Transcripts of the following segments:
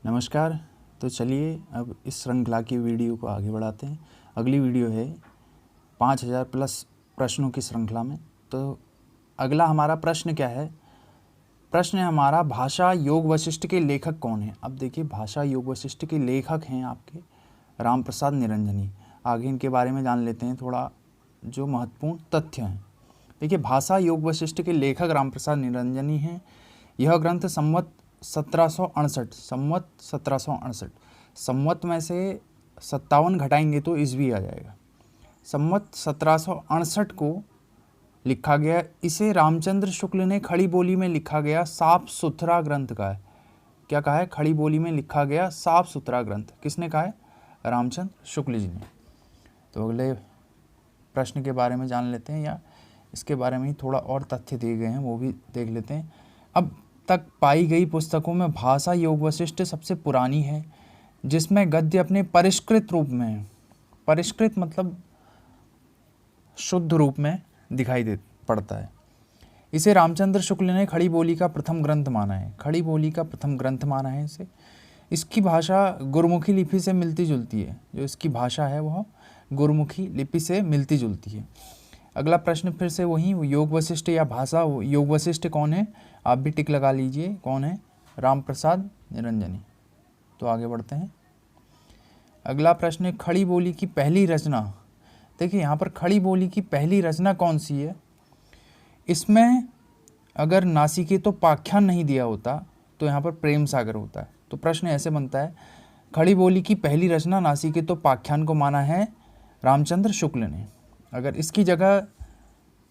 नमस्कार। तो चलिए अब इस श्रृंखला की वीडियो को आगे बढ़ाते हैं। अगली वीडियो है 5000 प्लस प्रश्नों की श्रृंखला में। तो अगला हमारा प्रश्न क्या है? प्रश्न है हमारा, भाषा योग वशिष्ठ के लेखक कौन है? अब देखिए, भाषा योग वशिष्ठ के लेखक हैं आपके रामप्रसाद निरंजनी। आगे इनके बारे में जान लेते हैं थोड़ा जो महत्वपूर्ण तथ्य हैं। देखिए, भाषा योग वशिष्ठ के लेखक रामप्रसाद निरंजनी हैं। यह ग्रंथ संवत 1768 संवत में से 57 घटाएंगे तो ईस्वी आ जाएगा। संवत 1768 को लिखा गया। इसे रामचंद्र शुक्ल ने खड़ी बोली में लिखा गया साफ सुथरा ग्रंथ कहा है। क्या कहा है? खड़ी बोली में लिखा गया साफ सुथरा ग्रंथ। किसने कहा है? रामचंद्र शुक्ल जी ने। तो अगले प्रश्न के बारे में जान लेते हैं, या इसके बारे में ही थोड़ा और तथ्य दिए गए हैं वो भी देख लेते हैं। अब तक पाई गई पुस्तकों में भाषा योग वशिष्ठ सबसे पुरानी है, जिसमें गद्य अपने परिष्कृत रूप में है। परिष्कृत मतलब शुद्ध रूप में दिखाई दे पड़ता है। इसे रामचंद्र शुक्ल ने खड़ी बोली का प्रथम ग्रंथ माना है। खड़ी बोली का प्रथम ग्रंथ माना है इसे। इसकी भाषा गुरुमुखी लिपि से मिलती जुलती है। जो इसकी भाषा है वह गुरुमुखी लिपि से मिलती जुलती है। अगला प्रश्न फिर से वही, योग वशिष्ठ या भाषा योग वशिष्ठ कौन है? आप भी टिक लगा लीजिए, कौन है? रामप्रसाद निरंजनी। तो आगे बढ़ते हैं। अगला प्रश्न है, खड़ी बोली की पहली रचना। देखिए, यहाँ पर खड़ी बोली की पहली रचना कौन सी है? इसमें अगर नासिकेतोपाख्यान नहीं दिया होता तो यहाँ पर प्रेम सागर होता है। तो प्रश्न ऐसे बनता है, खड़ी बोली की पहली रचना नासिकेतोपाख्यान को माना है रामचंद्र शुक्ल ने। अगर इसकी जगह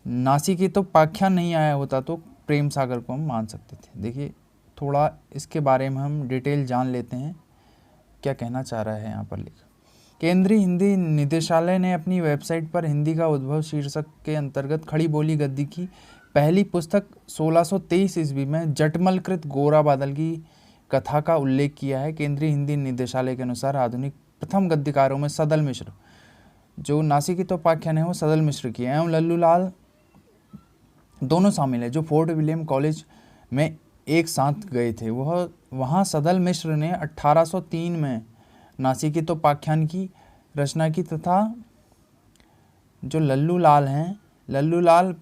नासिकेतोपाख्यान नहीं आया होता तो प्रेम सागर को हम मान सकते थे। देखिए, थोड़ा इसके बारे में हम डिटेल जान लेते हैं, क्या कहना चाह रहा है यहाँ पर लिखा। केंद्रीय हिंदी निदेशालय ने अपनी वेबसाइट पर हिंदी का उद्भव शीर्षक के अंतर्गत खड़ी बोली गद्य की पहली पुस्तक 1623 ईस्वी में जटमलकृत गोरा बादल की कथा का उल्लेख किया है। केंद्रीय हिंदी निदेशालय के अनुसार आधुनिक प्रथम गद्यकारों में सदल मिश्र, जो नासिकेतोपाख्यान है वो सदल मिश्र की है, एवं लल्लू लाल दोनों शामिल है, जो फोर्ट विलियम कॉलेज में एक साथ गए थे। वह वहाँ सदल मिश्र ने 1803 में नासिकेतोपाख्यान की रचना की, तथा जो लल्लू लाल हैं, लल्लू लाल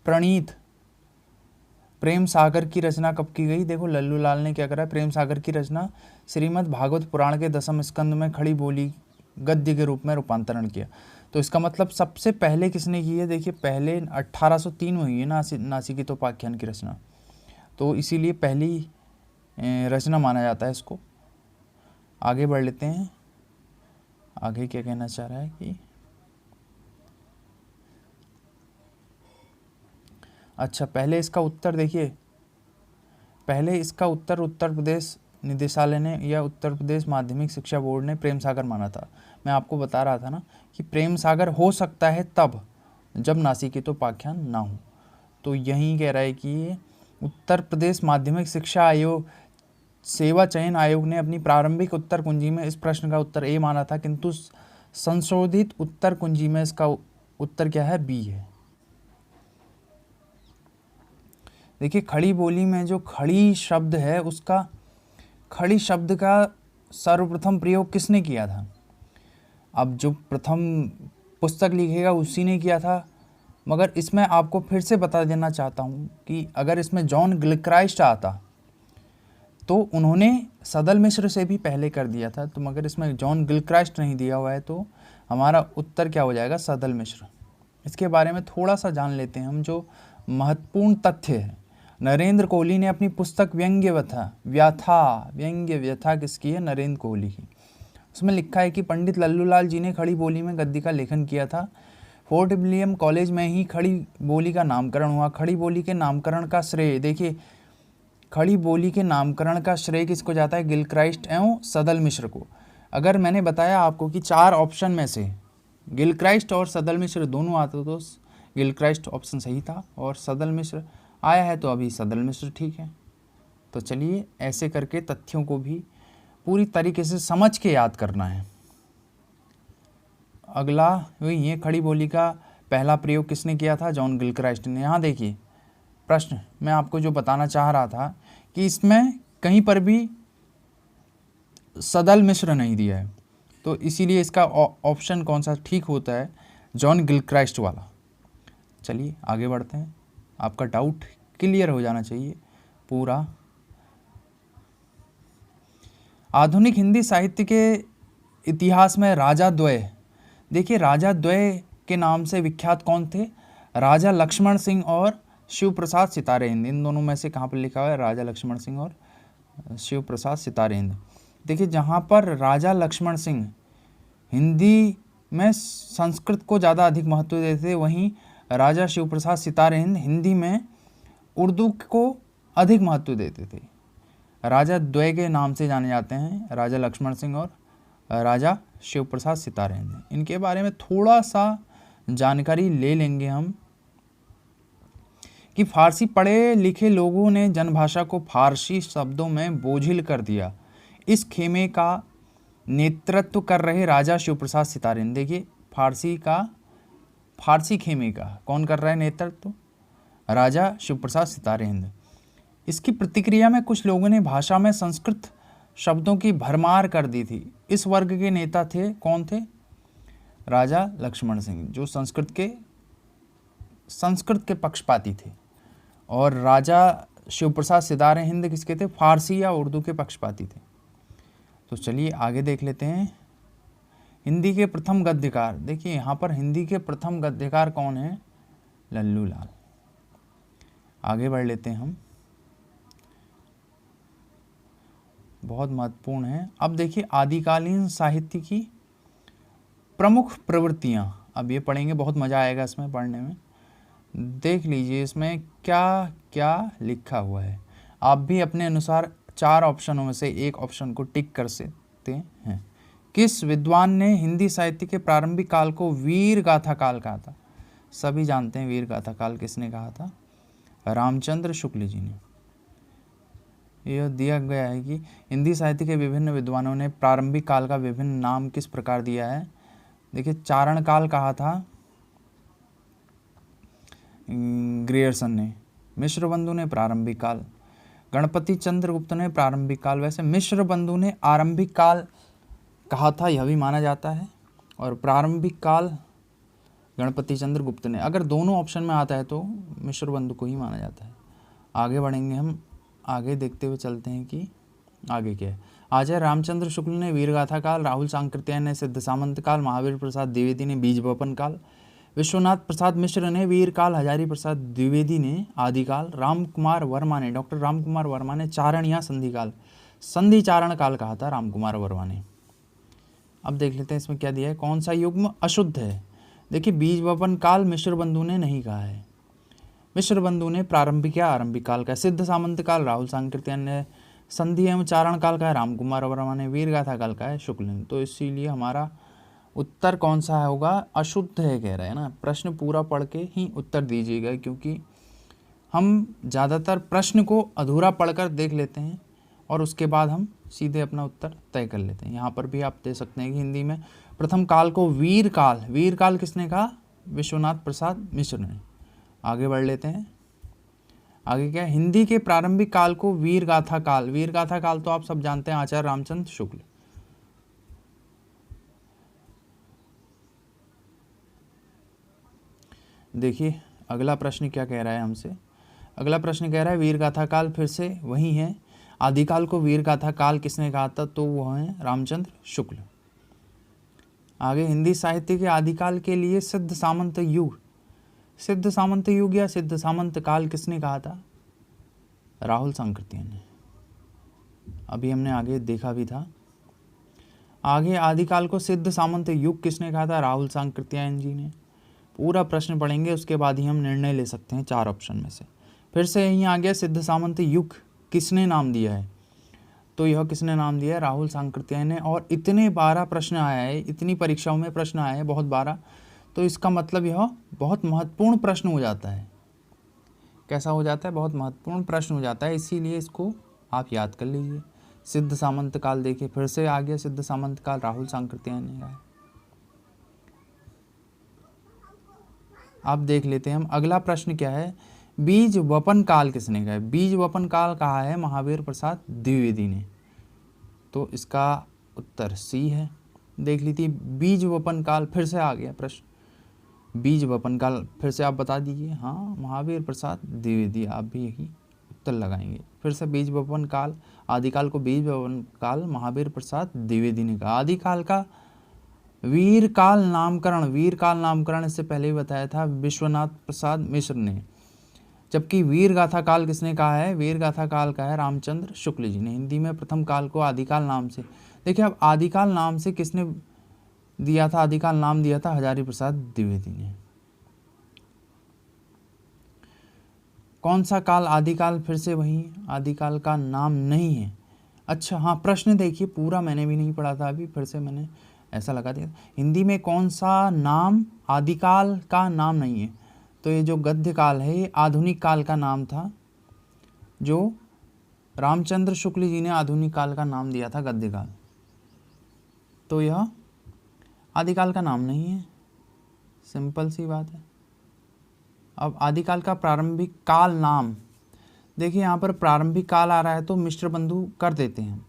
प्रणीत प्रेम सागर की रचना कब की गई? देखो, लल्लू लाल ने क्या करा? प्रेम सागर की रचना श्रीमद् भागवत पुराण के 10वें स्कंद में खड़ी बोली गद्य के रूप में रूपांतरण किया। तो इसका मतलब सबसे पहले किसने की है? देखिए, पहले 1803 में हुई है नासिकेतोपाख्यान की रचना, तो इसीलिए पहली रचना माना जाता है इसको। आगे बढ़ लेते हैं। आगे क्या कहना चाह रहा है कि अच्छा, पहले इसका उत्तर देखिए। पहले इसका उत्तर उत्तर प्रदेश निदेशालय ने या उत्तर प्रदेश माध्यमिक शिक्षा बोर्ड ने प्रेम सागर माना था। मैं आपको बता रहा था ना कि प्रेम सागर हो सकता है तब जब नासिकेतोपाख्यान ना हो। तो यही कह रहा है कि उत्तर प्रदेश माध्यमिक शिक्षा आयोग सेवा चयन आयोग ने अपनी प्रारंभिक उत्तर कुंजी में इस प्रश्न का उत्तर ए माना था, किंतु संशोधित उत्तर कुंजी में इसका उत्तर क्या है? बी है। देखिए, खड़ी बोली में जो खड़ी शब्द है, उसका खड़ी शब्द का सर्वप्रथम प्रयोग किसने किया था? अब जो प्रथम पुस्तक लिखेगा उसी ने किया था, मगर इसमें आपको फिर से बता देना चाहता हूँ कि अगर इसमें जॉन गिलक्राइस्ट आता तो उन्होंने सदल मिश्र से भी पहले कर दिया था। तो मगर इसमें जॉन गिलक्राइस्ट नहीं दिया हुआ है, तो हमारा उत्तर क्या हो जाएगा? सदल मिश्र। इसके बारे में थोड़ा सा जान लेते हैं हम, जो महत्वपूर्ण तथ्य है। नरेंद्र कोहली ने अपनी पुस्तक व्यंग्य व्यथा किसकी है? नरेंद्र कोहली की। उसमें लिखा है कि पंडित लल्लू लाल जी ने खड़ी बोली में गद्य का लेखन किया था। फोर्ट विलियम कॉलेज में ही खड़ी बोली का नामकरण हुआ। खड़ी बोली के नामकरण का श्रेय, देखिए, खड़ी बोली के नामकरण का श्रेय किसको जाता है? गिलक्राइस्ट एवं सदल मिश्र को। अगर मैंने बताया आपको कि 4 ऑप्शन में से गिलक्राइस्ट और सदल मिश्र दोनों आते तो गिलक्राइस्ट ऑप्शन सही था, और सदल मिश्र आया है तो अभी सदल मिश्र ठीक है। तो चलिए, ऐसे करके तथ्यों को भी पूरी तरीके से समझ के याद करना है। अगला वही है, खड़ी बोली का पहला प्रयोग किसने किया था? जॉन गिलक्राइस्ट ने। यहाँ देखिए, प्रश्न मैं आपको जो बताना चाह रहा था कि इसमें कहीं पर भी सदल मिश्र नहीं दिया है, तो इसीलिए इसका ऑप्शन कौन सा ठीक होता है, जॉन गिलक्राइस्ट वाला। चलिए आगे बढ़ते हैं, आपका डाउट क्लियर हो जाना चाहिए पूरा। आधुनिक हिंदी साहित्य के इतिहास में राजा द्वय, देखिए राजा द्वय के नाम से विख्यात कौन थे, राजा लक्ष्मण सिंह और शिव प्रसाद सितारेहिंद। इन दोनों में से कहाँ पर लिखा हुआ है, राजा लक्ष्मण सिंह और शिव प्रसाद सितारेहिंद। देखिए जहाँ पर राजा लक्ष्मण सिंह हिंदी में संस्कृत को ज़्यादा अधिक महत्व देते थे, वहीं राजा शिव प्रसाद सितारेहिंद हिंदी में उर्दू को अधिक महत्व देते थे। राजा द्वय के नाम से जाने जाते हैं, राजा लक्ष्मण सिंह और राजा शिव प्रसाद सितारेहिंद। इनके बारे में थोड़ा सा जानकारी ले लेंगे हम कि फारसी पढ़े लिखे लोगों ने जनभाषा को फारसी शब्दों में बोझिल कर दिया। इस खेमे का नेतृत्व कर रहे राजा शिव प्रसाद सितारेहिंद। देखिए फारसी खेमे का कौन कर रहा है नेतृत्व, राजा शिव प्रसाद सितारेहिंद। इसकी प्रतिक्रिया में कुछ लोगों ने भाषा में संस्कृत शब्दों की भरमार कर दी थी। इस वर्ग के नेता थे कौन थे, राजा लक्ष्मण सिंह, जो संस्कृत के पक्षपाती थे, और राजा शिव प्रसाद सितारेहिंद किसके थे, फारसी या उर्दू के पक्षपाती थे। तो चलिए आगे देख लेते हैं। हिंदी के प्रथम गद्यकार, देखिए यहाँ पर हिंदी के प्रथम गद्यकार कौन है, लल्लू लाल। आगे बढ़ लेते हैं हम, बहुत महत्वपूर्ण है। अब देखिए आदिकालीन साहित्य की प्रमुख प्रवृत्तियाँ, अब ये पढ़ेंगे, बहुत मज़ा आएगा इसमें पढ़ने में। देख लीजिए इसमें क्या क्या लिखा हुआ है, आप भी अपने अनुसार 4 ऑप्शनों में से एक ऑप्शन को टिक कर सकते हैं। किस विद्वान ने हिंदी साहित्य के प्रारंभिक काल को वीर गाथा काल कहा था, सभी जानते हैं वीर गाथा काल किसने कहा था, रामचंद्र शुक्ल जी ने। यह दिया गया है कि हिंदी साहित्य के विभिन्न विद्वानों ने प्रारंभिक काल का विभिन्न नाम किस प्रकार दिया है। देखिए चारण काल कहा था ग्रियर्सन ने, मिश्र बंधु ने प्रारंभिक काल, गणपति चंद्रगुप्त ने प्रारंभिक काल। वैसे मिश्र बंधु ने आरंभिक काल कहा था, यह भी माना जाता है, और प्रारंभिक काल गणपति चंद्रगुप्त ने। अगर दोनों ऑप्शन में आता है तो मिश्र बंधु को ही माना जाता है। आगे बढ़ेंगे हम, आगे देखते हुए चलते हैं कि आगे क्या है। आचार्य रामचंद्र शुक्ल ने वीरगाथा काल, राहुल सांकृत्यायन ने सिद्ध सामंत काल, महावीर प्रसाद द्विवेदी ने बीज बपन काल, विश्वनाथ प्रसाद मिश्र ने वीर काल, हजारी प्रसाद द्विवेदी ने आदिकाल, रामकुमार वर्मा ने, डॉक्टर रामकुमार वर्मा ने चारण या संधि काल, संधि चारण काल कहा था रामकुमार वर्मा ने। अब देख लेते हैं इसमें क्या दिया है, कौन सा युग्म अशुद्ध है। देखिए बीज बपन काल मिश्र बंधु ने नहीं कहा है, मिश्र बंधु ने प्रारंभिक या आरंभिक काल का, सिद्ध सामंत काल राहुल सांकृत्यायन ने, संधि एवं चारण काल का है रामकुमार वर्मा ने, वीर गाथा काल का है शुक्ल ने। तो इसीलिए हमारा उत्तर कौन सा होगा, अशुद्ध है कह रहे हैं ना। प्रश्न पूरा पढ़ के ही उत्तर दीजिएगा, क्योंकि हम ज़्यादातर प्रश्न को अधूरा पढ़कर देख लेते हैं और उसके बाद हम सीधे अपना उत्तर तय कर लेते हैं। यहाँ पर भी आप दे सकते हैं कि हिंदी में प्रथम काल को वीर काल किसने कहा, विश्वनाथ प्रसाद मिश्र ने। आगे बढ़ लेते हैं, आगे क्या है, हिंदी के प्रारंभिक काल को वीर गाथा काल तो आप सब जानते हैं, आचार्य रामचंद्र शुक्ल। देखिए अगला प्रश्न क्या कह रहा है हमसे, अगला प्रश्न कह रहा है वीर गाथा काल, फिर से वही है, आदिकाल को वीर गाथा काल किसने कहा था, तो वो है रामचंद्र शुक्ल। आगे हिंदी साहित्य के आदिकाल के लिए सिद्ध सामंत युग या सिद्ध सामंत काल किसने कहा था, राहुल सांकृत्यायन ने। अभी हमने आगे देखा भी था। आगे आदिकाल को सिद्ध सामंत युग किसने कहा था, राहुल सांकृत्यायन जी ने। पूरा प्रश्न पढ़ेंगे, उसके बाद ही हम निर्णय ले सकते हैं 4 ऑप्शन में से। फिर से यहीं आ गया, सिद्ध सामंत युग किसने नाम दिया है, तो यह किसने नाम दिया है, राहुल सांकृत्यायन ने। और इतने 12 प्रश्न आया है, इतनी परीक्षाओं में प्रश्न आए हैं, बहुत 12, तो इसका मतलब यह बहुत महत्वपूर्ण प्रश्न हो जाता है। कैसा हो जाता है, बहुत महत्वपूर्ण प्रश्न हो जाता है, इसीलिए इसको आप याद कर लीजिए। सिद्ध सामंत काल देखिए, फिर से आ गया सिद्ध सामंत काल, राहुल सांकृत्यायन ने कहा। अब देख लेते हैं हम, अगला प्रश्न क्या है, बीज वपन काल किसने कहा है। बीज वपन काल कहा है महावीर प्रसाद द्विवेदी ने। तो इसका उत्तर सी है। देख लीजिए बीज वपन काल, फिर से आ गया प्रश्न, बीज वपन काल फिर से आप बता दीजिए। हाँ, महावीर प्रसाद द्विवेदी, आप भी यही उत्तर लगाएंगे। फिर से बीज वपन काल, आदिकाल को बीज वपन काल महावीर प्रसाद द्विवेदी ने कहा। आदिकाल का वीर काल नामकरण, वीर काल नामकरण इससे पहले ही बताया था विश्वनाथ प्रसाद मिश्र ने, जबकि वीर गाथा काल किसने कहा है? वीर गाथा काल का है रामचंद्र शुक्ल जी ने। हिंदी में प्रथम काल को आदिकाल नाम से, देखिए अब आदिकाल नाम से किसने दिया था? आदिकाल नाम दिया था हजारी प्रसाद द्विवेदी ने। कौन सा काल आदिकाल? फिर से वही आदिकाल का नाम नहीं है। अच्छा हाँ, प्रश्न देखिए पूरा मैंने भी नहीं पढ़ा था अभी, फिर से मैंने ऐसा लगा दिया। हिंदी में कौन सा नाम आदिकाल का नाम नहीं है? तो ये जो गद्य काल है ये आधुनिक काल का नाम था, जो रामचंद्र शुक्ल जी ने आधुनिक काल का नाम दिया था गद्य काल, तो यह आदिकाल का नाम नहीं है। सिंपल सी बात है। अब आदिकाल का प्रारंभिक काल नाम, देखिए यहाँ पर प्रारंभिक काल आ रहा है तो मिश्र बंधु कर देते हैं,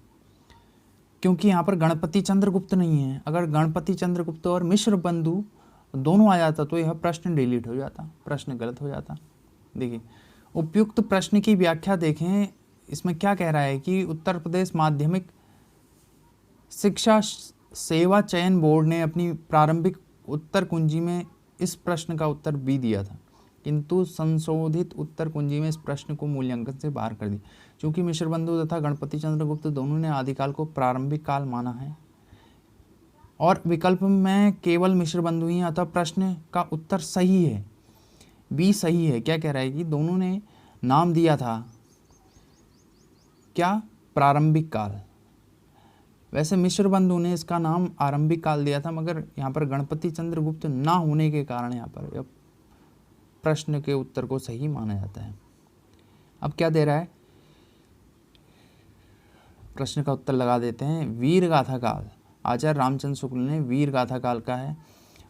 क्योंकि यहाँ पर गणपति चंद्रगुप्त नहीं है। अगर गणपति चंद्रगुप्त और मिश्र बंधु दोनों आ जाता तो यह प्रश्न डिलीट हो जाता, प्रश्न गलत हो जाता। देखिए उपयुक्त प्रश्न की व्याख्या देखें, इसमें क्या कह रहा है कि उत्तर प्रदेश माध्यमिक शिक्षा सेवा चयन बोर्ड ने अपनी प्रारंभिक उत्तर कुंजी में इस प्रश्न का उत्तर बी दिया था, किंतु संशोधित उत्तर कुंजी में इस प्रश्न को मूल्यांकन से बाहर कर दिया, क्योंकि मिश्र बंधु तथा गणपति चंद्रगुप्त दोनों ने आदिकाल को प्रारंभिक काल माना है और विकल्प में केवल मिश्र बंधु ही, अतः प्रश्न का उत्तर सही है, बी सही है। क्या कह रहा है कि दोनों ने नाम दिया था क्या? प्रारंभिक काल। वैसे मिश्र बंधु ने इसका नाम आरंभिक काल दिया था, मगर यहाँ पर गणपति चंद्रगुप्त ना होने के कारण यहाँ पर प्रश्न के उत्तर को सही माना जाता है। अब क्या दे रहा है? प्रश्न का उत्तर लगा देते हैं। वीर गाथा काल आचार्य रामचंद्र शुक्ल ने वीर गाथा काल का है।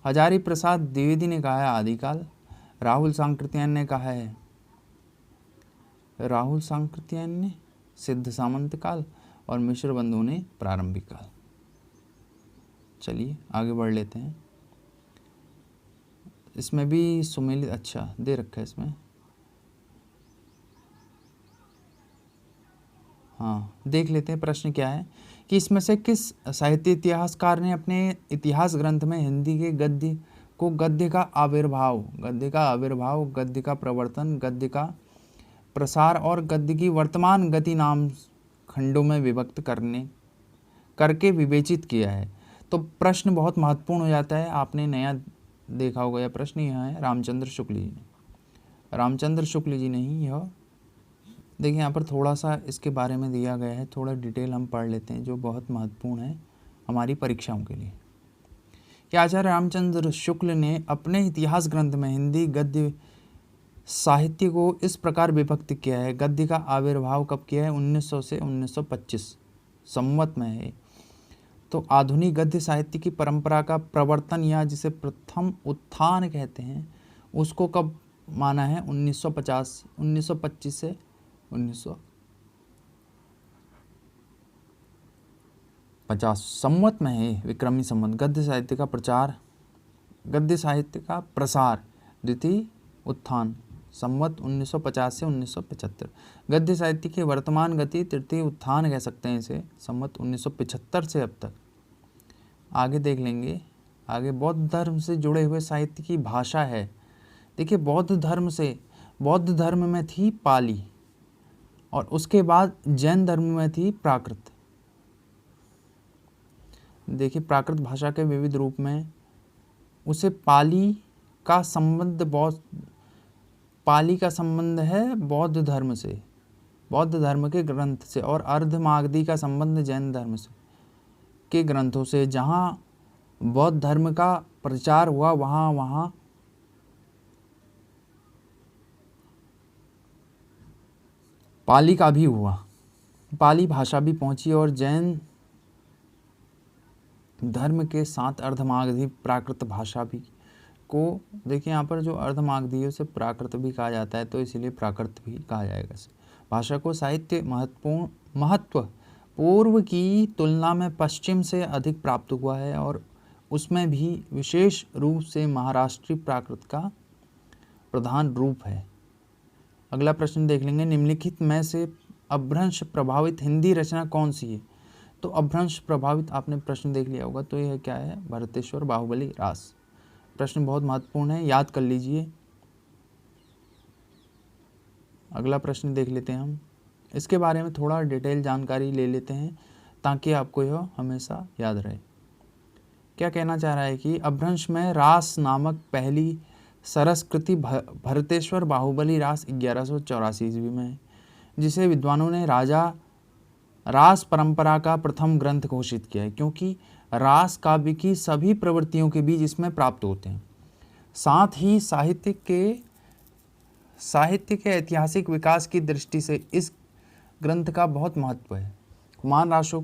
हजारी प्रसाद द्विवेदी ने कहा है आदिकाल। राहुल सांकृत्यायन ने कहा है, राहुल सांकृत्यायन ने सिद्ध सामंत काल, और मिश्र बंधु ने प्रारंभिक काल। चलिए आगे बढ़ लेते हैं। इसमें भी सुमेलित अच्छा दे रखा है इसमें, हाँ देख लेते हैं प्रश्न क्या है कि इसमें से किस साहित्य इतिहासकार ने अपने इतिहास ग्रंथ में हिंदी के गद्य को गद्य का आविर्भाव, गद्य का प्रवर्तन, गद्य का प्रसार और गद्य की वर्तमान गति नाम खंडों में विभक्त करके विवेचित किया है? तो प्रश्न बहुत महत्वपूर्ण हो जाता है। आपने नया देखा होगा यह प्रश्न, यह है रामचंद्र शुक्ल जी ने, रामचंद्र शुक्ल जी नहीं, यह देखिए यहाँ पर थोड़ा सा इसके बारे में दिया गया है, थोड़ा डिटेल हम पढ़ लेते हैं जो बहुत महत्वपूर्ण है हमारी परीक्षाओं के लिए। कि आचार्य रामचंद्र शुक्ल ने अपने इतिहास ग्रंथ में हिंदी गद्य साहित्य को इस प्रकार विभक्त किया है। गद्य का आविर्भाव कब किया है? 1900 से 1925 संवत में है। तो आधुनिक गद्य साहित्य की परंपरा का प्रवर्तन या जिसे प्रथम उत्थान कहते हैं, उसको कब माना है? 1950, 1925 से 1950 संवत में है, विक्रमी संवत। गद्य साहित्य का प्रचार, गद्य साहित्य का प्रसार, द्वितीय उत्थान संवत 1950 से 1975। गद्य साहित्य की वर्तमान गति तृतीय उत्थान कह सकते हैं इसे, संवत 1975 से अब तक। आगे देख लेंगे। आगे बौद्ध धर्म से जुड़े हुए साहित्य की भाषा है। देखिए बौद्ध धर्म में थी पाली और उसके बाद जैन धर्म में थी प्राकृत। देखिए प्राकृत भाषा के विविध रूप में उसे पाली का संबंध है बौद्ध धर्म से, बौद्ध धर्म के ग्रंथ से, और अर्धमागधी का संबंध जैन धर्म से के ग्रंथों से। जहाँ बौद्ध धर्म का प्रचार हुआ वहाँ पाली का भी हुआ, पाली भाषा भी पहुंची और जैन धर्म के साथ अर्धमागधी प्राकृत भाषा भी को, देखिए यहाँ पर जो अर्धमागधी है उसे प्राकृत भी कहा जाता है, तो इसलिए प्राकृत भी कहा जाएगा इसे। भाषा को साहित्य महत्व पूर्व की तुलना में पश्चिम से अधिक प्राप्त हुआ है और उसमें भी विशेष रूप से महाराष्ट्रीय प्राकृत का प्रधान रूप है। अगला प्रश्न देख लेंगे, निम्नलिखित में से अपभ्रंश प्रभावित हिंदी रचना कौन सी है? तो अपभ्रंश प्रभावित आपने प्रश्न देख लिया होगा, तो यह क्या है? भरतेश्वर बाहुबली रास। प्रश्न बहुत महत्वपूर्ण है, याद कर लीजिए। अगला प्रश्न देख लेते हैं हम, इसके बारे में थोड़ा डिटेल जानकारी ले लेते हैं ताकि आपको यह हमेशा याद रहे। क्या कहना चाह रहा है कि अपभ्रंश में रास नामक पहली सरस कृति भरतेश्वर बाहुबली रास 1184 ईस्वी में है, जिसे विद्वानों ने राजा रास परंपरा का प्रथम ग्रंथ घोषित किया है, क्योंकि रास काव्य की सभी प्रवृत्तियों के बीज इसमें प्राप्त होते हैं। साथ ही साहित्य के ऐतिहासिक विकास की दृष्टि से इस ग्रंथ का बहुत महत्व है। कुमार रासों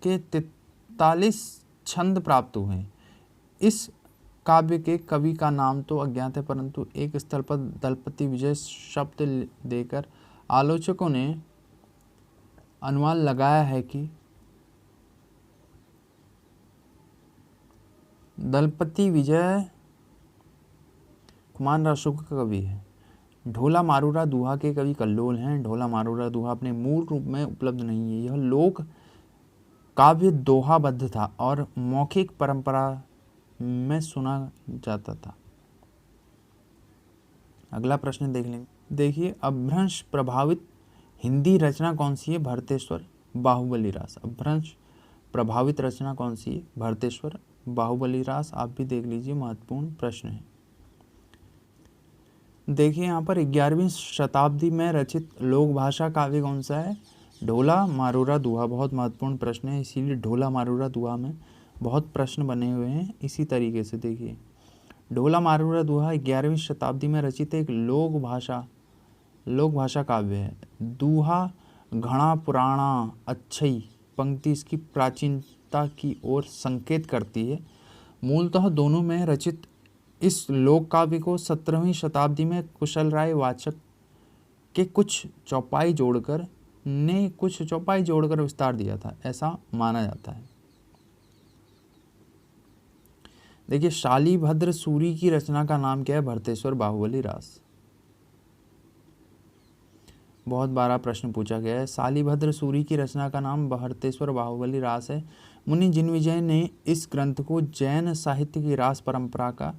के 43 छंद प्राप्त हुए हैं। इस काव्य के कवि का नाम तो अज्ञात है, परंतु एक स्थल पर दलपति विजय शब्द देकर आलोचकों ने अनुमान लगाया है कि दलपति विजय कुमार रासों का कवि है। ढोला मारूरा दुहा के कवि कल्लोल हैं। ढोला मारूरा दुहा अपने मूल रूप में उपलब्ध नहीं है। यह लोक काव्य दोहाबद्ध था और मौखिक परंपरा में सुना जाता था। अगला प्रश्न देख लेंगे। देखिए, अपभ्रंश प्रभावित हिंदी रचना कौन सी है? भरतेश्वर बाहुबली रास। अपभ्रंश प्रभावित रचना कौन सी है? भरतेश्वर बाहुबली रास। आप भी देख लीजिए, महत्वपूर्ण प्रश्न है। देखिए यहाँ पर 11वीं शताब्दी में रचित लोक भाषा काव्य कौन सा है? ढोला मारूरा दुहा। बहुत महत्वपूर्ण प्रश्न है, इसीलिए ढोला मारूरा दुहा में बहुत प्रश्न बने हुए हैं। इसी तरीके से देखिए, ढोला मारूरा दुहा 11वीं शताब्दी में रचित एक लोक भाषा काव्य है। दुहा घना पुराना अच्छई पंक्ति इसकी प्राचीनता की ओर संकेत करती है। मूलतः दोनों में रचित इस लोक काव्य को 17वीं शताब्दी में कुशल राय वाचक के कुछ चौपाई जोड़कर विस्तार दिया था, ऐसा माना जाता है। देखिए, शालीभद्र सूरी की रचना का नाम क्या है? भरतेश्वर बाहुबली रास। बहुत बार प्रश्न पूछा गया है। शालीभद्र सूरी की रचना का नाम भरतेश्वर बाहुबली रास है। मुनि जिनविजय ने इस ग्रंथ को जैन साहित्य की रास परंपरा का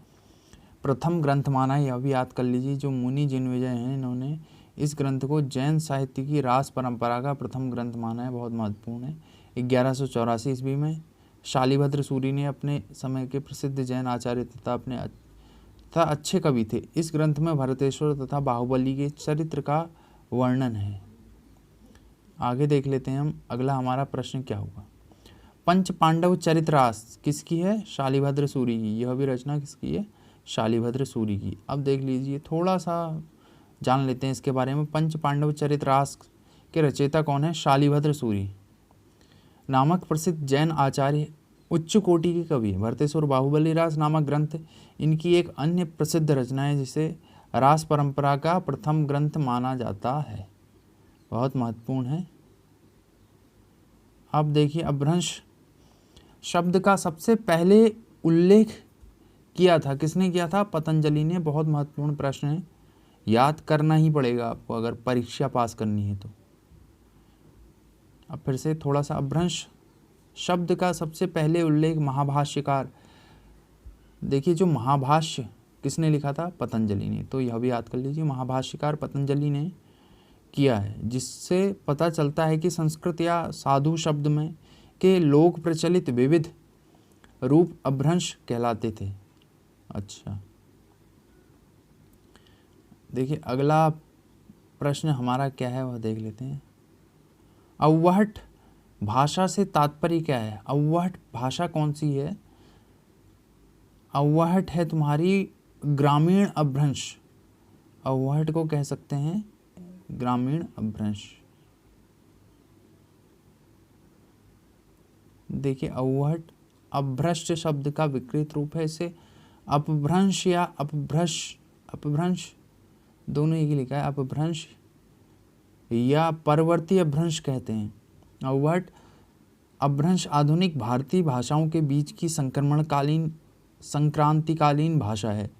प्रथम ग्रंथ माना है। यह भी याद कर लीजिए, जो मुनि जिनविजय हैं, इन्होंने इस ग्रंथ को जैन साहित्य की रास परंपरा का प्रथम ग्रंथ माना है। बहुत महत्वपूर्ण है। 1184 ईस्वी में शालीभद्र सूरी ने अपने समय के प्रसिद्ध जैन आचार्य तथा अच्छे कवि थे। इस ग्रंथ में भरतेश्वर तथा बाहुबली के चरित्र का वर्णन है। आगे देख लेते हैं हम, अगला हमारा प्रश्न क्या होगा। पंच पांडव चरित्रास किसकी है? शालीभद्र सूरी की। यह भी रचना किसकी है? शालीभद्र सूरी की। अब देख लीजिए, थोड़ा सा जान लेते हैं इसके बारे में। पंच पांडव चरित्रास के रचयिता कौन है? शालीभद्र सूरी नामक प्रसिद्ध जैन आचार्य उच्च कोटि के कवि। भरतेश्वर बाहुबली रास नामक ग्रंथ इनकी एक अन्य प्रसिद्ध रचना है, जिसे रास परंपरा का प्रथम ग्रंथ माना जाता है। बहुत महत्वपूर्ण है। अब देखिए, अपभ्रंश शब्द का सबसे पहले उल्लेख किया था, किसने किया था? पतंजलि ने। बहुत महत्वपूर्ण प्रश्न है, याद करना ही पड़ेगा आपको अगर परीक्षा पास करनी है तो। अब फिर से थोड़ा सा, अपभ्रंश शब्द का सबसे पहले उल्लेख महाभाष्यकार। देखिए, जो महाभाष्य किसने लिखा था? पतंजलि ने। तो यह भी याद कर लीजिए, महाभाष्यकार पतंजलि ने किया है, जिससे पता चलता है कि संस्कृत या साधु शब्द में के लोक प्रचलित विविध रूप अपभ्रंश कहलाते थे। अच्छा, देखिए अगला प्रश्न हमारा क्या है वह देख लेते हैं। अव्वहट भाषा से तात्पर्य क्या है? अव्वहट भाषा कौन सी है? अव्वहट है तुम्हारी ग्रामीण अपभ्रंश। अव्वहट को कह सकते हैं ग्रामीण अपभ्रंश। देखिए, अव्वहट अपभ्रष्ट शब्द का विकृत रूप है। इसे अपभ्रंश या अपभ्रंश दोनों एक ही लिखा है। अपभ्रंश या परवर्ती अपभ्रंश कहते हैं। अव्वहट अपभ्रंश आधुनिक भारतीय भाषाओं के बीच की संक्रांतिकालीन भाषा है।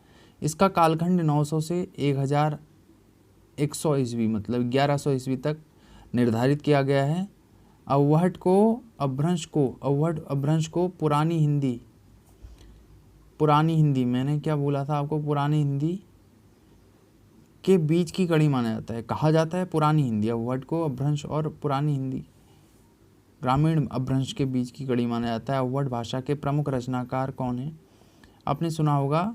इसका कालखंड 900 से 1100 ईस्वी मतलब 1100 ईस्वी तक निर्धारित किया गया है। अव्वहट अपभ्रंश को पुरानी हिंदी मैंने क्या बोला था आपको, पुरानी हिंदी के बीच की कड़ी माना जाता है, कहा जाता है पुरानी हिंदी। अव्वहट को अपभ्रंश और पुरानी हिंदी ग्रामीण अपभ्रंश के बीच की कड़ी माना जाता है। अव्वहट भाषा के प्रमुख रचनाकार कौन है? आपने सुना होगा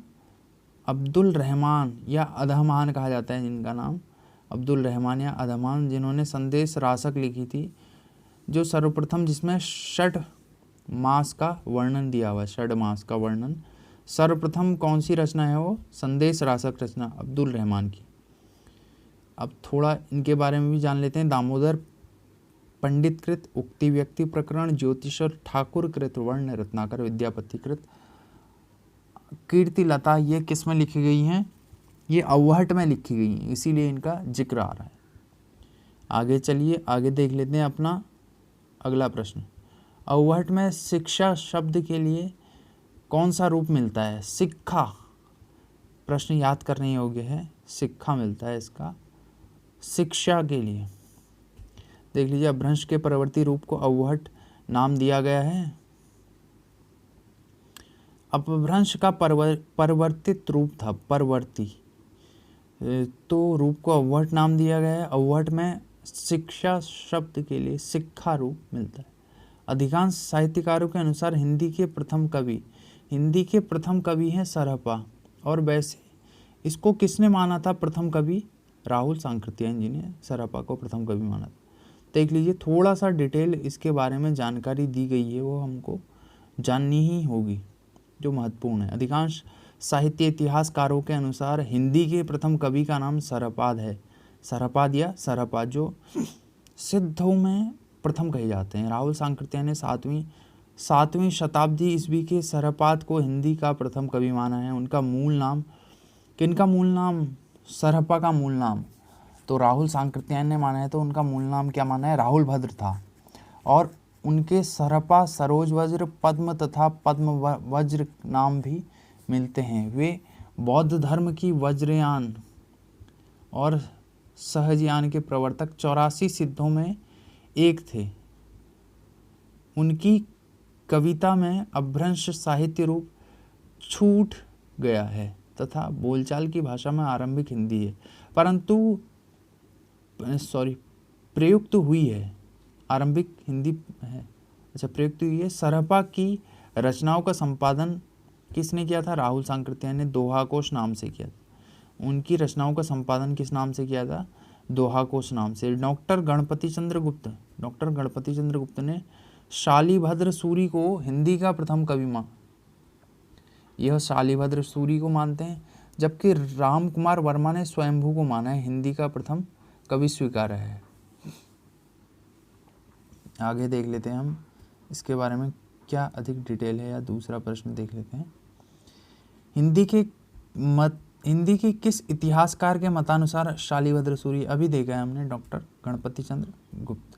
अब्दुल रहमान या अदहमान कहा जाता है जिनका नाम, अब्दुल रहमान या अदहमान, जिन्होंने संदेश रासक लिखी थी, जो सर्वप्रथम जिसमें षठ मास का वर्णन दिया हुआ है। षठ मास का वर्णन सर्वप्रथम कौन सी रचना है? वो संदेश रासक रचना अब्दुल रहमान की। अब थोड़ा इनके बारे में भी जान लेते हैं। दामोदर पंडित कृत उक्ति व्यक्ति प्रकरण, ज्योतिषर ठाकुर कृत वर्ण रत्नाकर विद्यापति कृत कीर्ति लता, ये किस में लिखी गई हैं? ये अव्वहट में लिखी गई हैं, इसीलिए इनका जिक्र आ रहा है। आगे चलिए, आगे देख लेते हैं अपना अगला प्रश्न। अव्वहट में शिक्षा शब्द के लिए कौन सा रूप मिलता है? सिक्खा। प्रश्न याद करने योग्य है, सिक्खा मिलता है इसका शिक्षा के लिए। देख लीजिए, अपभ्रंश के परवर्ती रूप को अव्वहट नाम दिया गया है। अपभ्रंश का परिवर्तित रूप था परवर्ती, तो रूप को अव्वहट नाम दिया गया है। अव्वहट में शिक्षा शब्द के लिए सिक्खा रूप मिलता है। अधिकांश साहित्यकारों के अनुसार हिंदी के प्रथम कवि हैं सरहपा, और वैसे इसको किसने माना था प्रथम कवि? राहुल सांकृत्यायन जी ने सरहपा को प्रथम कवि माना था। देख लीजिए, थोड़ा सा डिटेल इसके बारे में जानकारी दी गई है, वो हमको जाननी ही होगी, जो महत्वपूर्ण है। अधिकांश साहित्य इतिहासकारों के अनुसार हिंदी के प्रथम कवि का नाम सरहपाद है। सरहपाद या सरहपा, जो सिद्धों में प्रथम कहे जाते हैं। राहुल सांकृत्यायन ने सातवीं शताब्दी ईस्वी के सरहपाद को हिंदी का प्रथम कवि माना है। उनका मूल नाम, किनका मूल नाम? सरहपा का मूल नाम तो राहुल सांकृत्यायन ने माना है, तो उनका मूल नाम क्या माना है? राहुल भद्र था। और उनके सरहपा, सरोज वज्र, पद्म तथा पद्म वज्र नाम भी मिलते हैं। वे बौद्ध धर्म की वज्रयान और सहजयान के प्रवर्तक 84 सिद्धों में एक थे। उनकी कविता में अपभ्रंश साहित्य रूप छूट गया है तथा बोलचाल की भाषा में आरंभिक हिंदी है, परंतु प्रयुक्त हुई है, आरंभिक हिंदी है, प्रयुक्त हुई है। सरहपा की रचनाओं का संपादन किसने किया था? राहुल सांकृत्यायन ने दोहाकोश नाम से किया था। उनकी रचनाओं का संपादन किस नाम से किया था? दोहाकोश नाम से। डॉक्टर गणपति चंद्र गुप्त ने शालिभद्र सूरी को हिंदी का प्रथम कवि यह शालिभद्र सूरी को मानते हैं, जबकि राम कुमार वर्मा ने स्वयंभू को माना है हिंदी का प्रथम कवि स्वीकार्य है। आगे देख लेते हैं हम इसके बारे में क्या अधिक डिटेल है, या दूसरा प्रश्न देख लेते हैं। हिंदी के किस इतिहासकार के मतानुसार शालिभद्र सूरी? अभी देखा है हमने, डॉक्टर गणपति चंद्र गुप्त।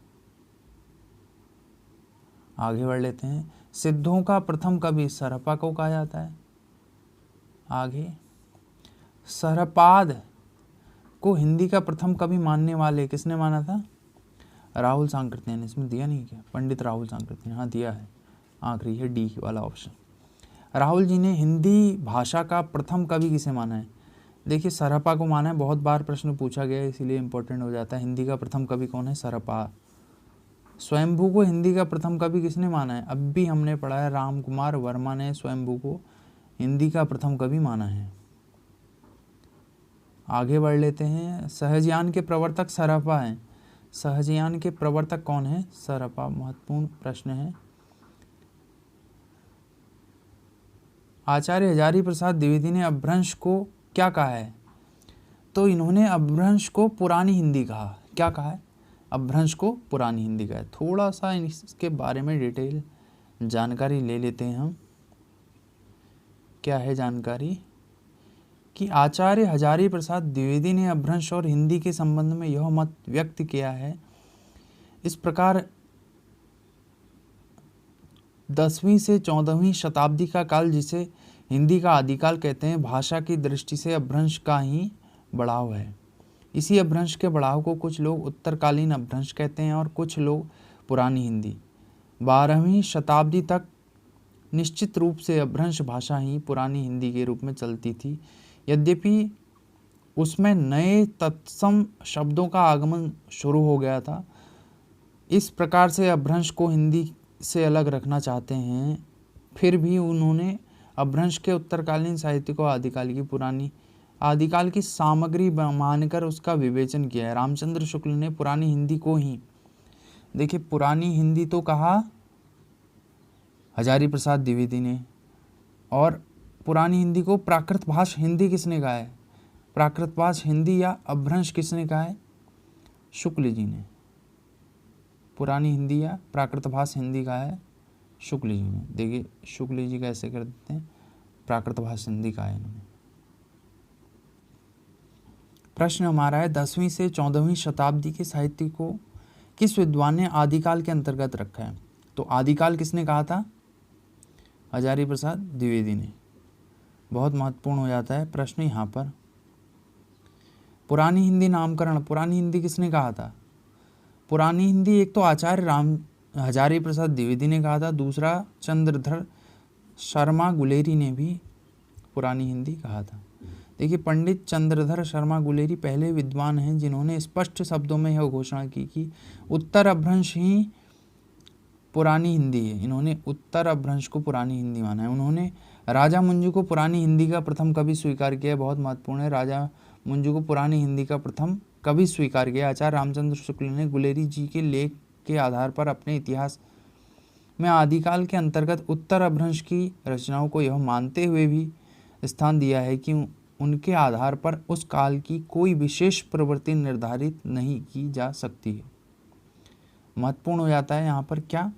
आगे बढ़ लेते हैं। सिद्धों का प्रथम कवि सरहपा को कहा जाता है। आगे, सरहपाद को हिंदी का प्रथम कवि मानने वाले किसने माना था? राहुल सांकृत्यायन। इसमें दिया नहीं क्या? पंडित राहुल सांकृत्यायन, हाँ दिया है, आखिरी है डी वाला ऑप्शन। राहुल जी ने हिंदी भाषा का प्रथम कवि किसे माना है? देखिए, सरहपा को माना है, बहुत बार प्रश्न पूछा गया है, इसीलिए इंपॉर्टेंट हो जाता है। हिंदी का प्रथम कवि कौन है? सरहपा। स्वयंभू को हिंदी का प्रथम कवि किसने माना है? अब भी हमने पढ़ा है, राम कुमार वर्मा ने स्वयंभू को हिंदी का प्रथम कवि माना है। आगे बढ़ लेते हैं। सहजयान के प्रवर्तक सरहपा हैं। सहजयान के प्रवर्तक कौन है? सरहपा। महत्वपूर्ण प्रश्न है। आचार्य हजारी प्रसाद द्विवेदी ने अपभ्रंश को क्या कहा है? तो इन्होंने अपभ्रंश को पुरानी हिंदी कहा। क्या कहा है? अपभ्रंश को पुरानी हिंदी कहा है। थोड़ा सा इसके बारे में डिटेल जानकारी ले लेते हैं हम। क्या है जानकारी? कि आचार्य हजारी प्रसाद द्विवेदी ने अपभ्रंश और हिंदी के संबंध में यह मत व्यक्त किया है इस प्रकार 10वीं से 14वीं शताब्दी का काल, जिसे हिंदी का आदिकाल कहते हैं, भाषा की दृष्टि से अपभ्रंश का ही बढ़ाव है। इसी अपभ्रंश के बढ़ाव को कुछ लोग उत्तरकालीन अपभ्रंश कहते हैं और कुछ लोग पुरानी हिंदी। 12वीं शताब्दी तक निश्चित रूप से अपभ्रंश भाषा ही पुरानी हिंदी के रूप में चलती थी, यद्यपि उसमें नए तत्सम शब्दों का आगमन शुरू हो गया था। इस प्रकार से अपभ्रंश को हिंदी से अलग रखना चाहते हैं, फिर भी उन्होंने अपभ्रंश के उत्तरकालीन साहित्य को आदिकाल की सामग्री मानकर उसका विवेचन किया है। रामचंद्र शुक्ल ने पुरानी हिंदी को ही, देखिए पुरानी हिंदी तो कहा हजारी प्रसाद द्विवेदी ने, और पुरानी हिंदी को प्राकृत भाष हिंदी किसने कहा है? प्राकृत भाष हिंदी या अपभ्रंश किसने कहा है? शुक्ल जी ने। पुरानी हिंदी या प्राकृत भाष हिंदी कहा है शुक्ल जी ने। देखिए शुक्ल जी कैसे कर देते हैं, प्राकृत भाष हिंदी कहा है इन्होंने। प्रश्न हमारा है 10वीं से 14वीं शताब्दी के साहित्य को किस विद्वान ने आदिकाल के अंतर्गत रखा है? तो आदिकाल किसने कहा था? हजारी प्रसाद द्विवेदी ने। बहुत महत्वपूर्ण हो जाता है प्रश्न यहाँ पर। पुरानी हिंदी नामकरण, पुरानी हिंदी किसने कहा था? पुरानी हिंदी एक तो आचार्य हजारी प्रसाद द्विवेदी ने कहा था, दूसरा चंद्रधर शर्मा गुलेरी ने भी पुरानी हिंदी कहा था। देखिए पंडित चंद्रधर शर्मा गुलेरी पहले विद्वान हैं जिन्होंने स्पष्ट शब्दों में यह घोषणा की कि उत्तर अपभ्रंश ही पुरानी हिंदी है। इन्होंने उत्तर अपभ्रंश को पुरानी हिंदी माना है। उन्होंने राजा मंजू को पुरानी हिंदी का प्रथम कवि स्वीकार किया है। बहुत महत्वपूर्ण है, राजा मंजू को पुरानी हिंदी का प्रथम कवि स्वीकार किया। आचार्य रामचंद्र शुक्ल ने गुलेरी जी के लेख के आधार पर अपने इतिहास में आदिकाल के अंतर्गत उत्तर अपभ्रंश की रचनाओं को यह मानते हुए भी स्थान दिया है कि उनके आधार पर उस काल की कोई विशेष प्रवृत्ति निर्धारित नहीं की जा सकती है। महत्वपूर्ण हो जाता है यहाँ पर क्या,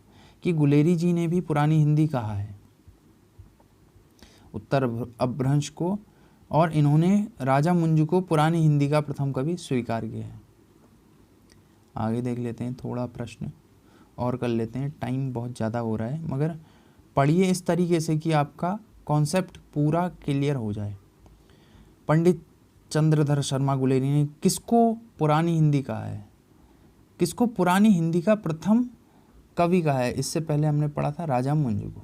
कि गुलेरी जी ने भी पुरानी हिंदी कहा है उत्तर अपभ्रंश को, और इन्होंने राजा मंजू को पुरानी हिंदी का प्रथम कवि स्वीकार किया है। आगे देख लेते हैं, थोड़ा प्रश्न और कर लेते हैं, टाइम बहुत ज़्यादा हो रहा है, मगर पढ़िए इस तरीके से कि आपका कॉन्सेप्ट पूरा क्लियर हो जाए। पंडित चंद्रधर शर्मा गुलेरी ने किसको पुरानी हिंदी कहा है? किसको पुरानी हिंदी का प्रथम कवि कहा है? इससे पहले हमने पढ़ा था राजा मंजू को।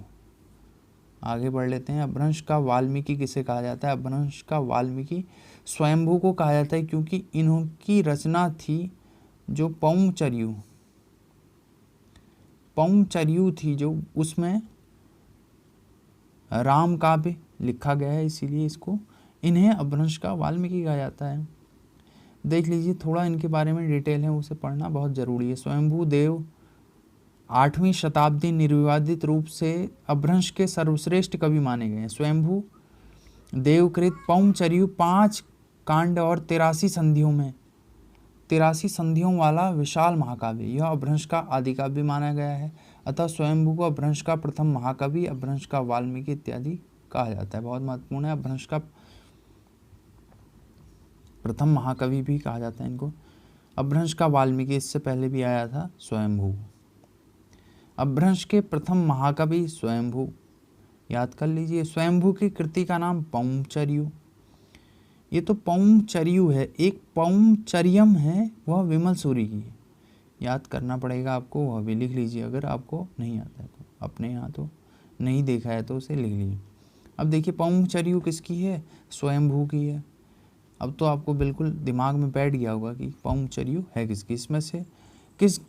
आगे बढ़ लेते हैं। अपभ्रंश का वाल्मीकि किसे कहा जाता है? अपभ्रंश का वाल्मीकि स्वयंभू को कहा जाता है, क्योंकि इन्होंकी रचना थी जो पौमचर्यू थी, जो उसमें राम काव्य लिखा गया है, इसीलिए इन्हें अपभ्रंश का वाल्मीकि कहा जाता है। देख लीजिए, थोड़ा इनके बारे में डिटेल है, उसे पढ़ना बहुत ज़रूरी है। स्वयंभू देव 8वीं शताब्दी निर्विवादित रूप से अपभ्रंश के सर्वश्रेष्ठ कवि माने गए हैं। स्वयंभू देवकृत पौमचर्यू 5 कांड और 83 संधियों वाला विशाल महाकाव्य, यह अपभ्रंश का आदिकाव्य माना गया है। अतः स्वयंभू को अपभ्रंश का प्रथम महाकवि, अपभ्रंश का वाल्मीकि इत्यादि कहा जाता है। बहुत महत्वपूर्ण है, अपभ्रंश का प्रथम महाकवि भी कहा जाता है इनको। अपभ्रंश का वाल्मीकि, इससे पहले भी आया था स्वयंभू। अपभ्रंश के प्रथम महाकवि स्वयंभू, याद कर लीजिए। स्वयंभू की कृति का नाम पौमचर्यू, ये तो पौमचर्यू है। एक पौमचर्यम है, वह विमल सूरी की है, याद करना पड़ेगा आपको, वह भी लिख लीजिए अगर आपको नहीं आता है तो। अपने यहाँ तो नहीं देखा है तो उसे लिख लीजिए। अब देखिए पौमचर्यू किसकी है? स्वयंभू की है। अब तो आपको बिल्कुल दिमाग में बैठ गया होगा कि पौमचर्यू है किसकी। इसमें से किस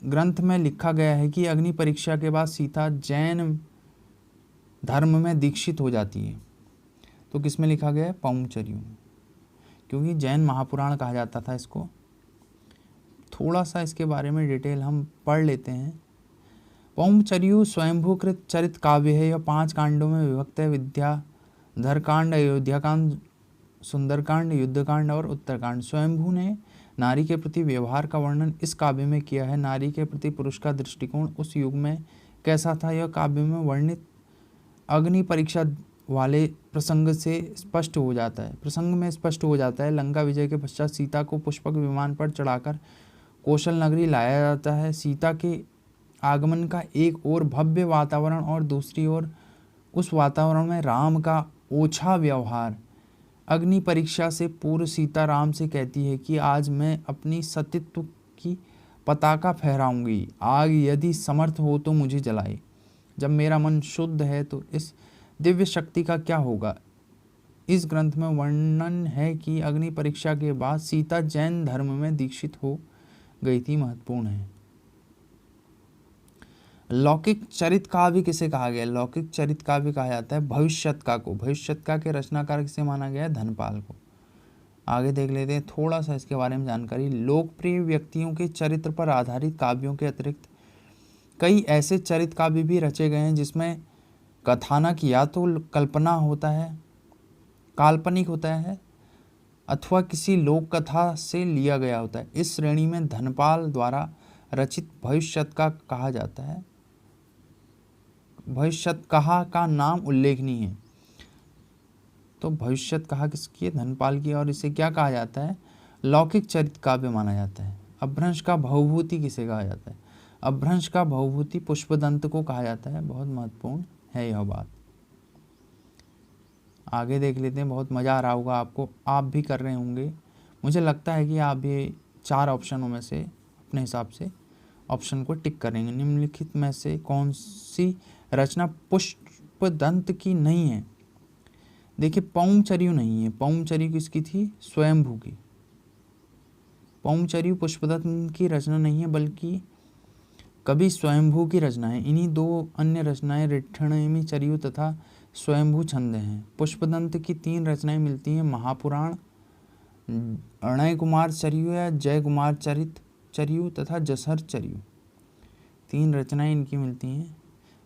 ग्रंथ में लिखा गया है कि अग्नि परीक्षा के बाद सीता जैन धर्म में दीक्षित हो जाती है? तो किस में लिखा गया है? पौमचर्यू, क्योंकि जैन महापुराण कहा जाता था इसको। थोड़ा सा इसके बारे में डिटेल हम पढ़ लेते हैं। पौमचर्यू स्वयंभूकृत चरित काव्य है। यह 5 कांडों में विभक्त है। विद्याधर कांड, अयोध्या कांड, सुंदरकांड, युद्धकांड और उत्तरकांड। स्वयंभू ने नारी के प्रति व्यवहार का वर्णन इस काव्य में किया है। नारी के प्रति पुरुष का दृष्टिकोण उस युग में कैसा था, यह काव्य में वर्णित अग्नि परीक्षा वाले प्रसंग से स्पष्ट हो जाता है। लंका विजय के पश्चात सीता को पुष्पक विमान पर चढ़ाकर कौशल नगरी लाया जाता है। सीता के आगमन का एक और भव्य वातावरण और दूसरी ओर उस वातावरण में राम का ओछा व्यवहार। अग्नि परीक्षा से पूर्व सीता राम से कहती है कि आज मैं अपनी सतीत्व की पताका फहराऊंगी, आग यदि समर्थ हो तो मुझे जलाए। जब मेरा मन शुद्ध है तो इस दिव्य शक्ति का क्या होगा। इस ग्रंथ में वर्णन है कि अग्नि परीक्षा के बाद सीता जैन धर्म में दीक्षित हो गई थी, महत्वपूर्ण है। लौकिक चरित काव्य किसे कहा गया? लौकिक चरित काव्य कहा जाता है भविष्यत्का को। भविष्यत्का के रचनाकार किसे माना गया है? धनपाल को। आगे देख लेते हैं थोड़ा सा इसके बारे में जानकारी। लोकप्रिय व्यक्तियों के चरित्र पर आधारित काव्यों के अतिरिक्त कई ऐसे चरित काव्य भी रचे गए हैं जिसमें कथानक या तो कल्पना होता है, काल्पनिक होता है, अथवा किसी लोक कथा से लिया गया होता है। इस श्रेणी में धनपाल द्वारा रचित भविष्यत्का कहा जाता है। भविष्यत्का का नाम उल्लेखनीय है। तो भविष्यत्का किसकी है? धनपाल की। और इसे क्या कहा जाता है? लौकिक चरित काव्य माना जाता है। अपभ्रंश का भवभूति किसे कहा जाता है? अपभ्रंश का भवभूति पुष्पदंत को कहा जाता है। बहुत महत्वपूर्ण है यह बात। आगे देख लेते हैं, बहुत मज़ा आ रहा होगा आपको, आप भी कर रहे होंगे। मुझे लगता है कि आप ये 4 ऑप्शनों में से अपने हिसाब से ऑप्शन को टिक करेंगे। निम्नलिखित में से कौन सी रचना पुष्पदंत की नहीं है? देखिए, पौमचर्यू नहीं है। पौमचर्यू किसकी थी? स्वयंभू की। पौमचर्यू पुष्पदंत की रचना नहीं है, बल्कि कवि स्वयंभू की रचना है। इन्हीं 2 अन्य रचनाएं ऋट्ठनेमि चर्यू तथा स्वयंभू छंद हैं। पुष्पदंत की 3 रचनाएं मिलती हैं, महापुराण, अणय कुमार चर्यू या जय कुमार चरित चर्यू तथा जसहर चर्यू। 3 रचनाएं इनकी मिलती हैं।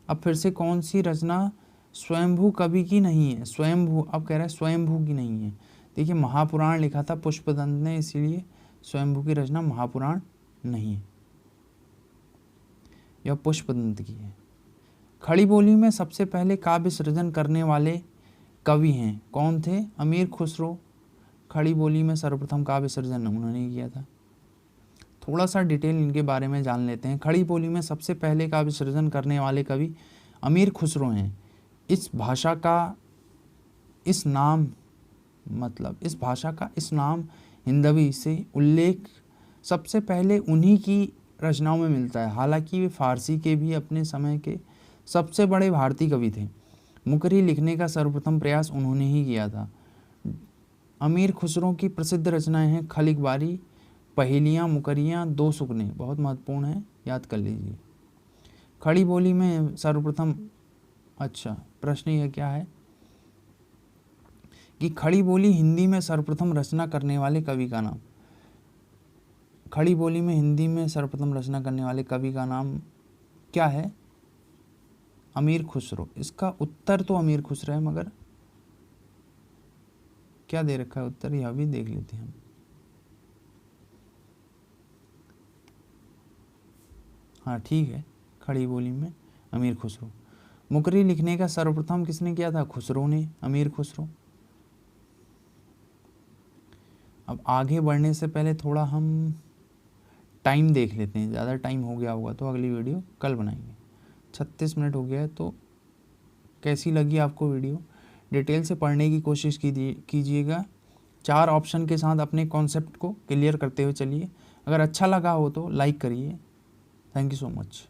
अब फिर से कौन सी रचना स्वयंभू कवि की नहीं है? स्वयंभू, अब कह रहा है स्वयंभू की नहीं है। देखिए, महापुराण लिखा था पुष्पदंत ने, इसीलिए स्वयंभू की रचना महापुराण नहीं है, यह पुष्पदंत की है। खड़ी बोली में सबसे पहले काव्य सृजन करने वाले कवि हैं, कौन थे? अमीर खुसरो। खड़ी बोली में सर्वप्रथम काव्य सृजन उन्होंने किया था। थोड़ा सा डिटेल इनके बारे में जान लेते हैं। खड़ी बोली में सबसे पहले काव्य सृजन करने वाले कवि अमीर खुसरो हैं। इस भाषा का इस नाम हिंदवी से उल्लेख सबसे पहले उन्हीं की रचनाओं में मिलता है। हालांकि वे फारसी के भी अपने समय के सबसे बड़े भारतीय कवि थे। मुकरी लिखने का सर्वप्रथम प्रयास उन्होंने ही किया था। अमीर खुसरो की प्रसिद्ध रचनाएं हैं खल इकबारी, पहेलियाँ, मुकरियाँ, 2 सुकने। बहुत महत्वपूर्ण है, याद कर लीजिए। खड़ी बोली में सर्वप्रथम, अच्छा प्रश्न यह क्या है कि खड़ी बोली हिंदी में सर्वप्रथम रचना करने वाले कवि का नाम। खड़ी बोली में हिंदी में सर्वप्रथम रचना करने वाले कवि का नाम क्या है? अमीर खुसरो। इसका उत्तर तो अमीर खुसरो है, मगर क्या दे रखा है उत्तर, यह भी देख लेते हैं हम। हाँ ठीक है, खड़ी बोली में अमीर खुसरो। मुकरी लिखने का सर्वप्रथम किसने किया था? खुसरो ने, अमीर खुसरो। अब आगे बढ़ने से पहले थोड़ा हम टाइम देख लेते हैं। ज़्यादा टाइम हो गया होगा तो अगली वीडियो कल बनाएंगे। 36 मिनट हो गया है। तो कैसी लगी आपको वीडियो? डिटेल से पढ़ने की कोशिश कीजिएगा। 4 ऑप्शन के साथ अपने कॉन्सेप्ट को क्लियर करते हुए चलिए। अगर अच्छा लगा हो तो लाइक करिए। Thank you so much.